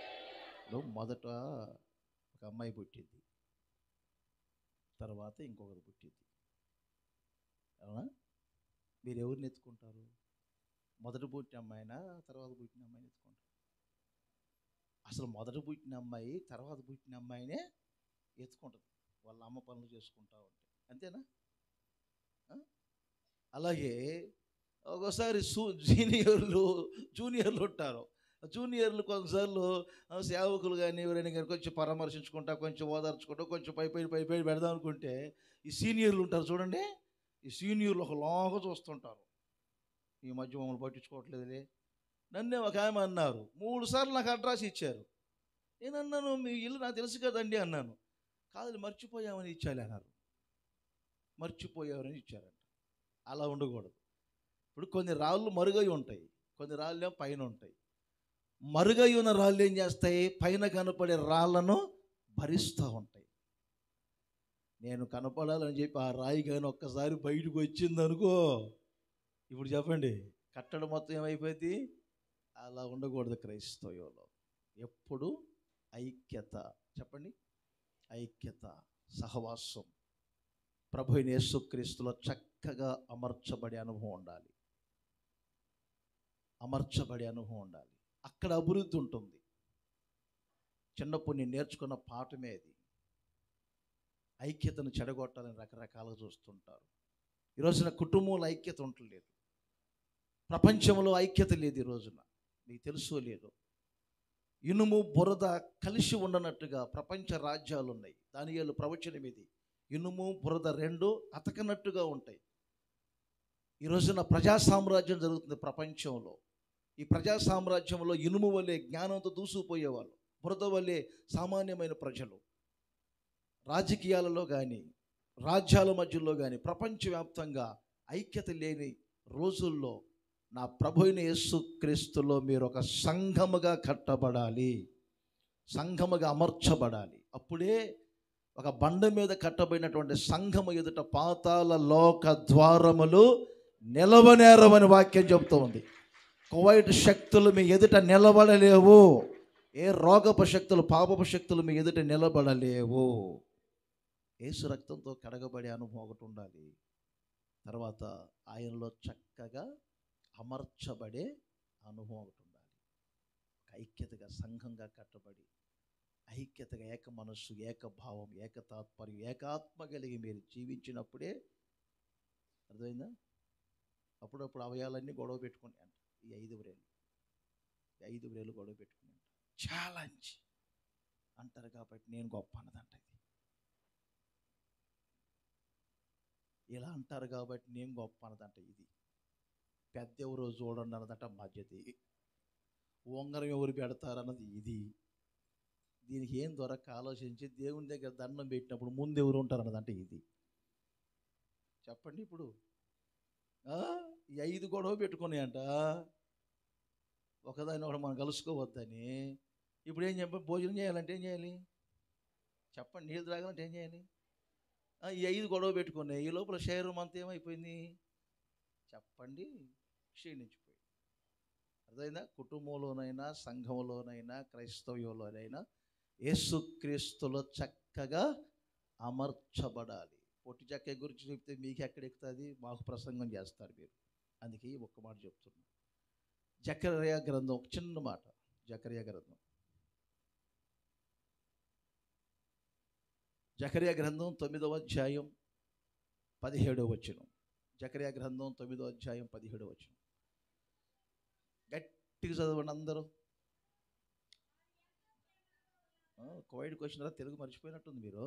మొదట ఒక అమ్మాయి పుట్టింది, తర్వాత ఇంకొకరు పుట్టింది. అవునా? మీరు ఎవరిని ఎత్తుకుంటారు? మొదట పుట్టిన అమ్మాయినా తర్వాత పుట్టిన అమ్మాయిని ఎత్తుకుంటారు? అసలు మొదట పుట్టిన అమ్మాయి తర్వాత పుట్టిన అమ్మాయినే ఎత్తుకుంటుంది, వాళ్ళ అమ్మ పనులు చేసుకుంటా ఉంటే. అంతేనా? అలాగే ఒకసారి జూనియర్లు ఉంటారు. జూనియర్లు కొన్నిసార్లు సేవకులు కానీ ఎవరైనా కానీ కొంచెం పరామర్శించుకుంటా, కొంచెం ఓదార్చుకుంటా, కొంచెం పై పెడదాం అనుకుంటే ఈ సీనియర్లు ఉంటారు చూడండి, ఈ సీనియర్లు ఒకలాగా చూస్తుంటారు. ఈ మధ్య మమ్మల్ని పట్టించుకోవట్లేదులే. నన్నే ఒక ఆమె అన్నారు, 3 సార్లు నాకు అడ్రస్ ఇచ్చారు. నేను అన్నాను, మీ ఇల్లు నాకు తెలుసు కదండి అన్నాను. కాదు, మర్చిపోయామని ఇచ్చాలి అన్నారు. మర్చిపోయామని ఇచ్చారంట. అలా ఉండకూడదు. ఇప్పుడు కొన్ని రాళ్ళు మరుగై ఉంటాయి, కొన్ని రాళ్ళు ఏమో పైన ఉంటాయి. మరుగై ఉన్న రాళ్ళు ఏం చేస్తాయి? పైన కనపడే రాళ్లను భరిస్తూ ఉంటాయి. నేను కనపడాలని చెప్పి ఆ రాయి కానీ ఒక్కసారి బయటకు వచ్చిందనుకో, ఇప్పుడు చెప్పండి, కట్టడం మొత్తం ఏమైపోయింది? అలా ఉండకూడదు. క్రైస్తవులో ఎప్పుడు ఐక్యత, చెప్పండి, ఐక్యత, సహవాసం, ప్రభు అయిన యేసుక్రీస్తులో చక్కగా అమర్చబడే అనుభవం ఉండాలి. అమర్చబడే అనుభవం ఉండాలి. అక్కడ అభివృద్ధి ఉంటుంది. చిన్నప్పుడు నేను నేర్చుకున్న పాఠమే అది. ఐక్యతను చెడగొట్టాలని రకరకాలుగా చూస్తుంటారు. ఈరోజున కుటుంబంలో ఐక్యత ఉండలేదు, ప్రపంచంలో ఐక్యత లేదు. ఈ రోజున మీకు తెలుసో లేదు, ఇనుము బురద కలిసి ఉండనట్టుగా ప్రపంచ రాజ్యాలు ఉన్నాయి. దానియేలు ప్రవచనం ఇది. ఇనుము బురద రెండు అతకనట్టుగా ఉంటాయి. ఈ రోజున ప్రజా సామ్రాజ్యం జరుగుతుంది ప్రపంచంలో. ఈ ప్రజా సామ్రాజ్యంలో ఇనుము వల్లే జ్ఞానంతో దూసుకుపోయేవాళ్ళు, బురద వల్లే సామాన్యమైన ప్రజలు. రాజకీయాలలో కానీ, రాజ్యాల మధ్యలో కానీ ప్రపంచవ్యాప్తంగా ఐక్యత లేని రోజుల్లో నా ప్రభు అయిన యేసుక్రీస్తులో మీరు ఒక సంఘముగా కట్టబడాలి, సంఘముగా అమర్చబడాలి. అప్పుడే ఒక బండ మీద కట్టబడినటువంటి సంఘము ఎదుట పాతాళ లోక ద్వారములు నిలవనేరవని వాక్యం చెబుతూ ఉంది. కువైట్ శక్తులు మీ ఎదుట నిలబడలేవు. ఏ రోగపు శక్తులు, పాపపు శక్తులు మీ ఎదుట నిలబడలేవు. యేసు రక్తంతో కడగబడే అనుభవం ఒకటి ఉండాలి. తర్వాత ఆయనలో చక్కగా అమర్చబడే అనుభవం ఒకటి ఉండాలి. ఐక్యతగా సంఘంగా కట్టబడి, ఐక్యతగా ఏక మనస్సు, ఏక భావం, ఏక తాత్పర్యం, ఏకాత్మ కలిగి మీరు జీవించినప్పుడే, అర్థమైందా? అప్పుడప్పుడు అవయాలన్నీ గొడవ పెట్టుకుని అంట. ఈ 5 వ్రేలు గొడవ పెట్టుకుని అంట. ఛాలెంజ్ అంటారు కాబట్టి నేను గొప్ప అన్నదంట. ఇది ఇలా అంటారు కాబట్టి నేను గొప్ప అన్నదంట. ఇది పెద్ద ఎవరో చూడండి అన్నదంట బాధ్యత. ఉంగరం ఎవరు పెడతారన్నది ఇది. దీనికి ఏం దొరక ఆలోచించి దేవుని దగ్గర దండం పెట్టినప్పుడు ముందు ఎవరు ఉంటారు అన్నదంటే ఇది. చెప్పండి. ఇప్పుడు ఈ 5 గొడవ పెట్టుకుని అంట, ఒకదాని ఒకటి మనం కలుసుకోవద్దని. ఇప్పుడు ఏం చెప్పండి, భోజనం చేయాలంటే ఏం చేయాలి చెప్పండి, నీళ్ళు తాగాలంటే ఏం చేయాలి? ఈ 5 గొడవ పెట్టుకున్నాయి. ఈ లోపల శరీరం అంతా ఏమైపోయింది చెప్పండి? క్షీణించిపోయింది. అదైనా కుటుంబంలోనైనా, సంఘంలోనైనా, క్రైస్తవ్యంలోనైనా యేసుక్రీస్తులో చక్కగా అమర్చబడాలి. పొట్టి చెక్క గురించి చెప్తే మీకు ఎక్కడ ఎక్కుతుంది? మాకు ప్రసంగం చేస్తారు మీరు. అందుకే ఒక్క మాట చెప్తున్నా. జకర్యా గ్రంథం, ఒక చిన్న మాట. జకర్యా గ్రంథం జకర్యా గ్రంథం 9వ అధ్యాయం 17వ వచనం. జకర్యా గ్రంథం 9వ అధ్యాయం 17వ వచనం. గట్టిగా చదవండి అందరూ. కోవిడ్కి వచ్చిన తర్వాత తెలుగు మర్చిపోయినట్టుంది మీరు.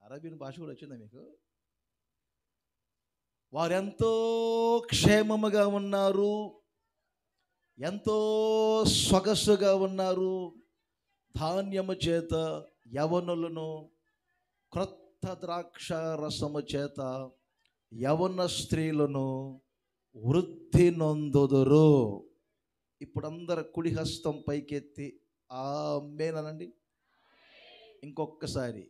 అరబీన్ భాష కూడా వచ్చిందా మీకు? వారెంతో క్షేమముగా ఉన్నారు, ఎంతో సొగసుగా ఉన్నారు, ధాన్యము చేత యవనులను, క్రొత్త ద్రాక్ష రసము చేత యవన స్త్రీలను వృద్ధి నొందుదురు. ఇప్పుడు అందరు కుడి హస్తం పైకెత్తి ఆమేన్ అనండి. ఇంకొకసారి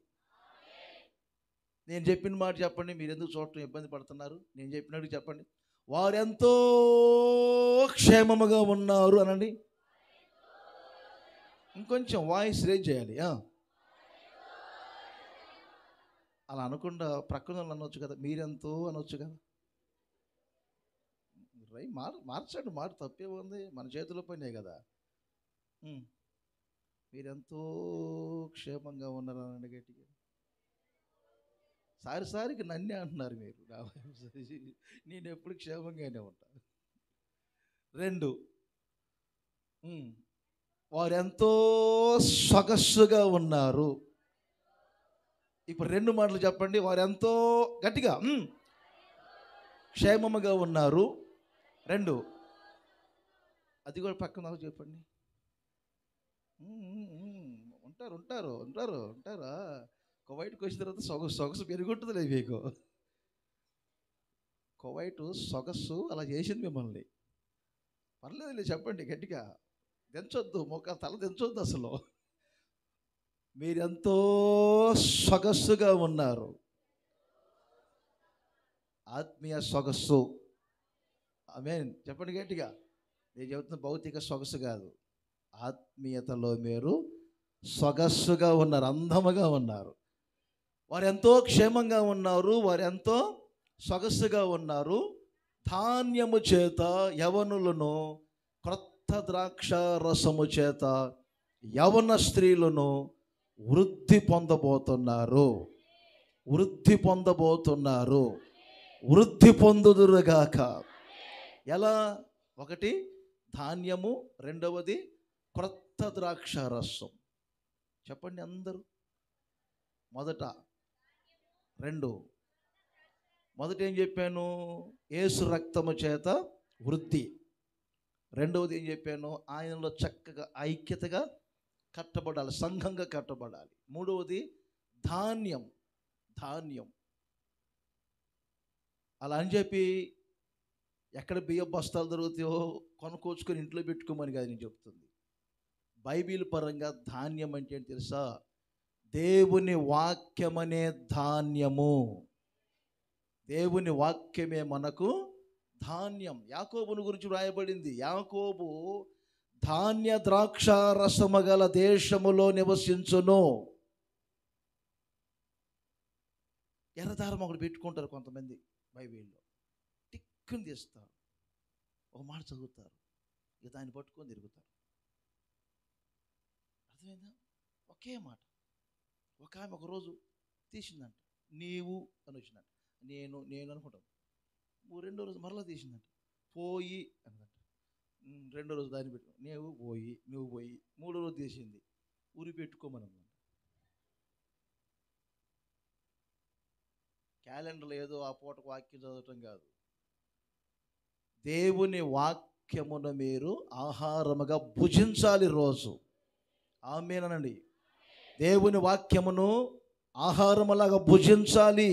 నేను చెప్పిన మాట చెప్పండి. మీరు ఎందుకు చూడటం ఇబ్బంది పడుతున్నారు? నేను చెప్పినట్టు చెప్పండి. వారెంతో క్షేమముగా ఉన్నారు అనండి. ఇంకొంచెం వాయిస్ రేజ్ చేయాలి. అలా అనకుండా ప్రక్కన అనొచ్చు కదా, మీరెంతో అనొచ్చు కదా. మార్చండి, మాట తప్పే ఉంది, మన చేతిలో పనే కదా. మీరెంతో క్షేమంగా ఉన్నారు అనండి గట్టిగా. సారికి నన్నే అంటున్నారు మీరు. నేను ఎప్పుడు క్షేమంగానే ఉంటాను. 2, వారెంతో సొగస్సుగా ఉన్నారు. ఇప్పుడు 2 మాటలు చెప్పండి. వారెంతో గట్టిగా క్షేమముగా ఉన్నారు. 2 అది కూడా పక్కన చెప్పండి. ఉంటారా? కువైట్కి వచ్చిన తర్వాత సొగసు పెరుగుంటుందిలే మీకు. కువైట్ సొగసు అలా చేసింది మిమ్మల్ని. పర్లేదులే చెప్పండి గట్టిగా. దించొద్దు, తల దించొద్దు అసలు. మీరెంతో సొగస్సుగా ఉన్నారు. ఆత్మీయ సొగస్సు. ఆమేన్ చెప్పండి గట్టిగా. నేను చెబుతున్న భౌతిక సొగసు కాదు, ఆత్మీయతలో మీరు సొగస్సుగా ఉన్నారు, అందముగా ఉన్నారు. వారు ఎంతో క్షేమంగా ఉన్నారు, వారు ఎంతో సొగస్సుగా ఉన్నారు. ధాన్యము చేత యవనులను, క్రొత్త ద్రాక్ష రసము చేత యవన స్త్రీలను వృద్ధి పొందబోతున్నారు. వృద్ధి పొందుదురుగాక. ఎలా? 1 ధాన్యము, 2వది క్రొత్త ద్రాక్ష రసం. చెప్పండి అందరూ. మొదట 2 మొదట ఏం చెప్పాను? యేసు రక్తము చేత వృద్ధి. 2వది ఏం చెప్పాను? ఆయనలో చక్కగా ఐక్యతగా కట్టబడాలి, సంఘంగా కట్టబడాలి. 3వది ధాన్యం. అలా అని చెప్పి ఎక్కడ బియ్యం బస్తాలు దొరుకుతాయో కొనుక్కోచుకొని ఇంట్లో పెట్టుకోమని కాదు నేను చెప్తుంది. బైబిల్ పరంగా ధాన్యం అంటే ఏంటి తెలుసా? దేవుని వాక్యమనే ధాన్యము. దేవుని వాక్యమే మనకు ధాన్యం. యాకోబుని గురించి వ్రాయబడింది. యాకోబు ధాన్య ద్రాక్ష రసము గల దేశములో నివసించును. ఎర్రదారం ఒకటి పెట్టుకుంటారు కొంతమంది బైబిల్లో, టిక్కుని తీస్తారు, ఒక మాట చదువుతారు, ఇక దాన్ని పట్టుకొని తిరుగుతారు. అర్థమైందా? ఒకే మాట. ఒక ఆమె ఒకరోజు తీసిందంట, నీవు అని వచ్చిందంట. నేను అనుకుంటాను. 2వ రోజు మరలా తీసిందంట, పోయి అన్నదంట. 2వ రోజు దాన్ని పెట్టు, నువ్వు పోయి. 3వ రోజు తీసింది, ఊరి పెట్టుకోమని అందంట. క్యాలెండర్లో ఏదో ఆ పూటకు వాక్యం చదవటం కాదు. దేవుని వాక్యమును మీరు ఆహారముగా భుజించాలి రోజు. ఆమేనండి. దేవుని వాక్యమును ఆహారములాగా భుజించాలి.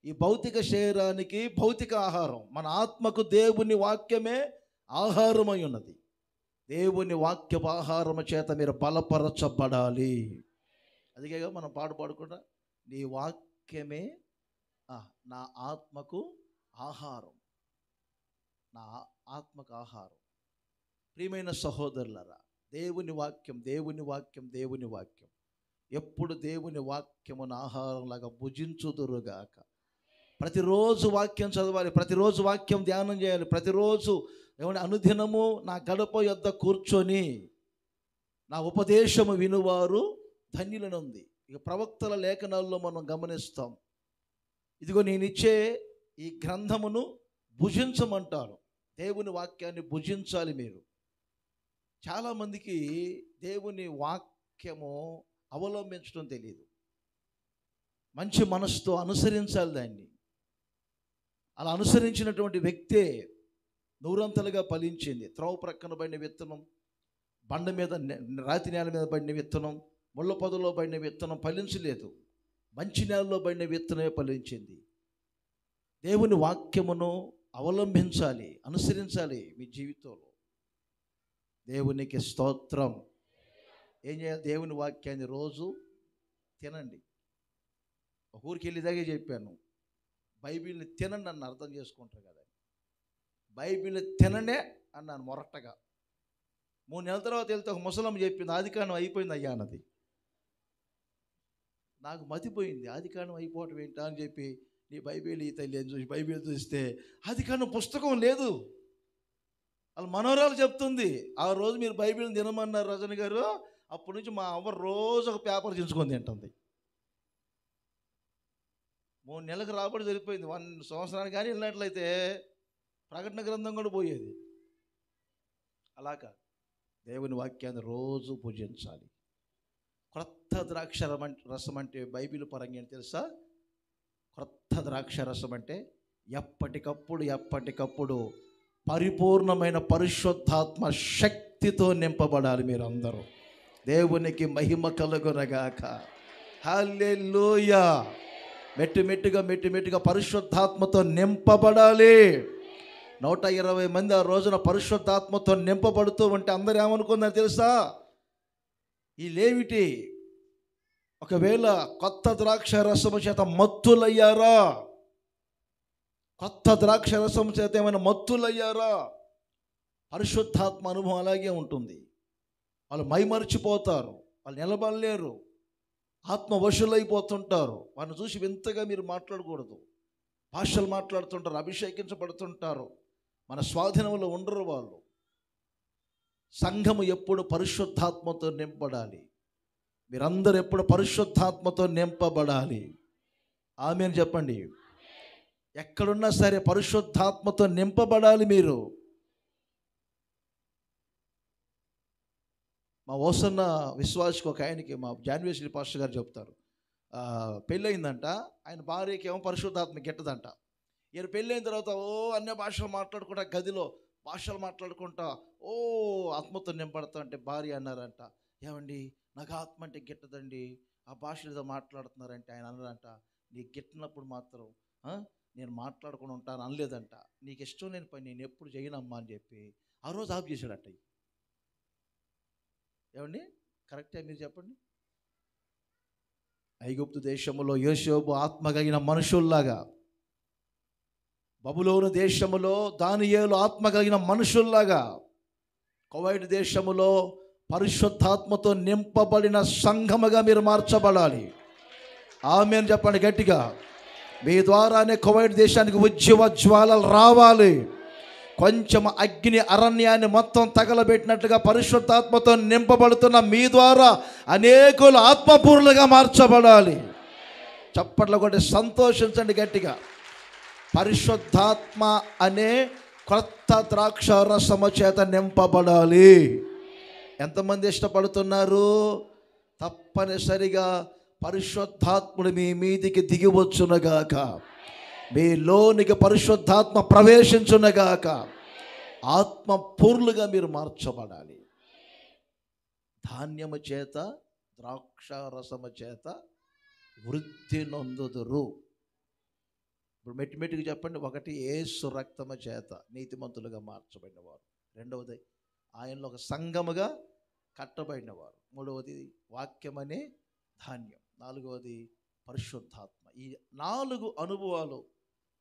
ఈ భౌతిక శరీరానికి భౌతిక ఆహారం, మన ఆత్మకు దేవుని వాక్యమే ఆహారమై ఉన్నది. దేవుని వాక్యపు ఆహారము చేత మీరు బలపరచబడాలి. అదిగే మనం పాడుకుండా నీ వాక్యమే నా ఆత్మకు ఆహారం, నా ఆత్మకు ఆహారం. ప్రియమైన సహోదరులారా, దేవుని వాక్యం ఎప్పుడు దేవుని వాక్యమును ఆహారంలాగా భుజించుదురుగాక. ప్రతిరోజు వాక్యం చదవాలి, ప్రతిరోజు వాక్యం ధ్యానం చేయాలి, ప్రతిరోజు అనుదినము నా గడప యొద్ద కూర్చొని నా ఉపదేశము వినువారు ధన్యులనుంది. ఇక ప్రవక్తల లేఖనాల్లో మనం గమనిస్తాం. ఇదిగో నేనిచ్చే ఈ గ్రంథమును భుజించమంటారు. దేవుని వాక్యాన్ని భుజించాలి మీరు. చాలామందికి దేవుని వాక్యము అవలంబించడం తెలియదు. మంచి మనసుతో అనుసరించాలి దాన్ని. అలా అనుసరించినటువంటి వ్యక్తే నూరంతలుగా ఫలించింది. త్రోవ ప్రక్కన పడిన విత్తనం, బండ మీద రాతి నేల మీద పడిన విత్తనం, ముళ్ళ పొదలో పడిన విత్తనం ఫలించలేదు. మంచి నేలలో పడిన విత్తనమే ఫలించింది. దేవుని వాక్యమును అవలంబించాలి, అనుసరించాలి మీ జీవితంలో. దేవునికి స్తోత్రం. ఏం చేయాలి? దేవుని వాక్యాన్ని రోజు తినండి. ఒక ఊరికి వెళ్ళేదాగే చెప్పాను, బైబిల్ని తినండి అన్న అర్థం చేసుకుంటారు కదా. బైబిల్ని తిననే అన్నాను మొరట్టగా. 3 నెలల తర్వాత వెళ్తే ఒక ముసలమ్మ చెప్పింది, ఆదికాండం అయిపోయింది అయ్యా అన్నది. నాకు మతిపోయింది, ఆదికాండం అయిపోవటం ఏంటా అని చెప్పి నీ బైబిల్ ఈ తల్లి అని చూసి బైబిల్ చూస్తే ఆదికాండం పుస్తకం లేదు. వాళ్ళ మనోరాలు చెప్తుంది, ఆ రోజు మీరు బైబిల్ని తినమన్నారు రజని గారు, అప్పటి నుంచి మా అవ్వ రోజు ఒక పేపర్ చించుకొని తింటుంది. 3 నెలలకు రాబడి సరిపోయింది. 1 సంవత్సరానికి కానీ వెళ్ళినట్లయితే ప్రకటన గ్రంథం కూడా పోయేది. అలాగా దేవుని వాక్యాన్ని రోజు పూజించాలి. క్రొత్త ద్రాక్ష రసం అంటే బైబిల్ పరంగా ఏంటి తెలుసా? క్రొత్త ద్రాక్ష రసం అంటే ఎప్పటికప్పుడు పరిపూర్ణమైన పరిశుద్ధాత్మ శక్తితో నింపబడాలి మీరందరూ. దేవునికి మహిమ కలుగునగాక. హల్లెలూయా. మెట్టుమెట్టుగా పరిశుద్ధాత్మతో నింపబడాలి. 120 మంది ఆ రోజున పరిశుద్ధాత్మతో నింపబడుతూ ఉంటే అందరూ ఏమనుకున్నారు తెలుసా? ఈ లేవిటి ఒకవేళ కొత్త ద్రాక్ష రసము చేత మత్తులయ్యారా? కొత్త ద్రాక్ష రసము చేత ఏమైనా మత్తులయ్యారా? పరిశుద్ధాత్మ అనుభవం అలాగే ఉంటుంది. వాళ్ళు మైమరిచిపోతారు, వాళ్ళు నిలబడలేరు, ఆత్మ వశులైపోతుంటారు. వాళ్ళని చూసి వింతగా మీరు మాట్లాడకూడదు. భాషలు మాట్లాడుతుంటారు, అభిషేకించబడుతుంటారు, మన స్వాధీనంలో ఉండరు వాళ్ళు. సంఘము ఎప్పుడు పరిశుద్ధాత్మతో నింపబడాలి. మీరందరూ ఎప్పుడు పరిశుద్ధాత్మతో నింపబడాలి. ఆమేన్ చెప్పండి. ఎక్కడున్నా సరే పరిశుద్ధాత్మతో నింపబడాలి మీరు. మా ఓసన్న విశ్వాసకు ఒక ఆయనకి మా జాన్వేశ్వరి పాస్టర్ గారు చెప్తారు, పెళ్ళయిందంట, ఆయన భార్యకి ఏమో పరిశుద్ధాత్మ గిట్టదంట. ఈయన పెళ్ళైన తర్వాత అన్య భాషలు మాట్లాడుకుంటా, గదిలో భాషలు మాట్లాడుకుంటా ఆత్మతో నింపడతా అంటే భార్య అన్నారంట, ఏమండి నాకు ఆత్మ అంటే గిట్టదండి, ఆ భాషలు ఏదో మాట్లాడుతున్నారంటే ఆయన అన్నారంట, నీకు గిట్టినప్పుడు మాత్రం నేను మాట్లాడుకుని ఉంటాను అనలేదంట. నీకు ఇష్టం లేని పని నేను ఎప్పుడు చేయనమ్మా అని చెప్పి ఆ రోజు ఆఫ్ చేశాడట. ఏమండి కరెక్టే? మీరు చెప్పండి. ఐగుప్తు దేశములో యోసేపు ఆత్మ కలిగిన మనుషుల్లాగా, బబులోను దేశములో దానియేలు ఆత్మ కలిగిన మనుషుల్లాగా, కువైట్ దేశములో పరిశుద్ధాత్మతో నింపబడిన సంఘముగా మీరు మార్చబడాలి. ఆమేన్ చెప్పండి గట్టిగా. మీ ద్వారానే కువైట్ దేశానికి ఉజ్జీవ జ్వాలలు రావాలి. కొంచెం అగ్ని అరణ్యాన్ని మొత్తం తగలబెట్టినట్లుగా పరిశుద్ధాత్మతో నింపబడుతున్న మీ ద్వారా అనేకులు ఆత్మపూర్ణులుగా మార్చబడాలి. చప్పట్లు కొట్టి సంతోషించండి గట్టిగా. పరిశుద్ధాత్మ అనే క్రొత్త ద్రాక్ష రసము చేత నింపబడాలి. ఎంతమంది ఇష్టపడుతున్నారు? తప్పనిసరిగా పరిశుద్ధాత్ముడు మీ మీదికి దిగివచ్చునగాక, మీలోనికి పరిశుద్ధాత్మ ప్రవేశించునగాక, ఆత్మ పూర్ణులుగా మీరు మార్చబడాలి. ధాన్యము చేత ద్రాక్ష రసము చేత వృద్ధి నొందుదురు. ఇప్పుడు మెట్టిమెట్టికి చెప్పండి. 1 యేసు రక్తము చేత నీతిమంతులుగా మార్చబడినవారు. 2వది ఆయనలో ఒక సంఘముగా కట్టబడినవారు. 3వది వాక్యమనే ధాన్యం. 4వది పరిశుద్ధాత్మ. ఈ 4 అనుభవాలు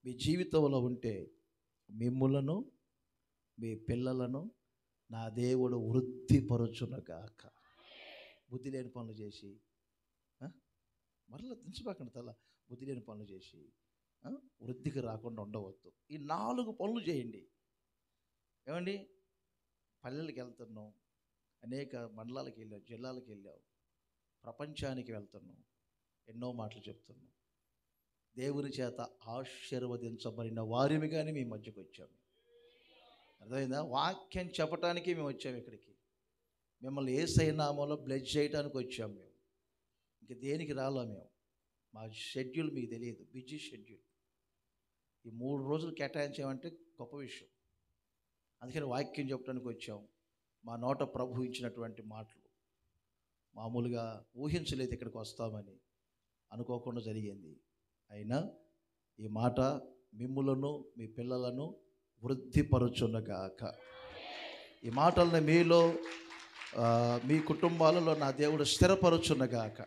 మీ జీవితంలో ఉంటే మిమ్ములను మీ పిల్లలను నా దేవుడు వృద్ధిపరచునగాక. బుద్ధి లేని పనులు చేసి మరలా దించబాకండి తల. బుద్ధి లేని పనులు చేసి వృద్ధికి రాకుండా ఉండవద్దు. ఈ 4 పనులు చేయండి. ఏమండి పల్లెలకు వెళ్తున్నాం, అనేక మండలాలకు వెళ్ళాం, జిల్లాలకు వెళ్ళాం, ప్రపంచానికి వెళ్తున్నాం, ఎన్నో మాటలు చెప్తున్నాం. దేవుని చేత ఆశీర్వదించబడిన వారిమిగానే మీ మధ్యకు వచ్చాము. అర్థమైందా? వాక్యం చెప్పటానికి మేము వచ్చాము ఇక్కడికి. మిమ్మల్ని యేసయ్య నామములో బ్లెస్ చేయడానికి వచ్చాము మేము. ఇంక దేనికి రాలా మేము. మా షెడ్యూల్ మీకు తెలియదు, బిజీ షెడ్యూల్. ఈ 3 రోజులు కేటాయించామంటే గొప్ప విషయం. అందుకని వాక్యం చెప్పడానికి వచ్చాం. మా నోట ప్రభు ఇచ్చినటువంటి మాటలు మామూలుగా ఊహించలేదు ఇక్కడికి వస్తామని, అనుకోకుండా జరిగింది. అయినా ఈ మాట మిమ్ములను మీ పిల్లలను వృద్ధిపరచునగాక. ఈ మాటలను మీలో మీ కుటుంబాలలో నా దేవుడు స్థిరపరచునగాక.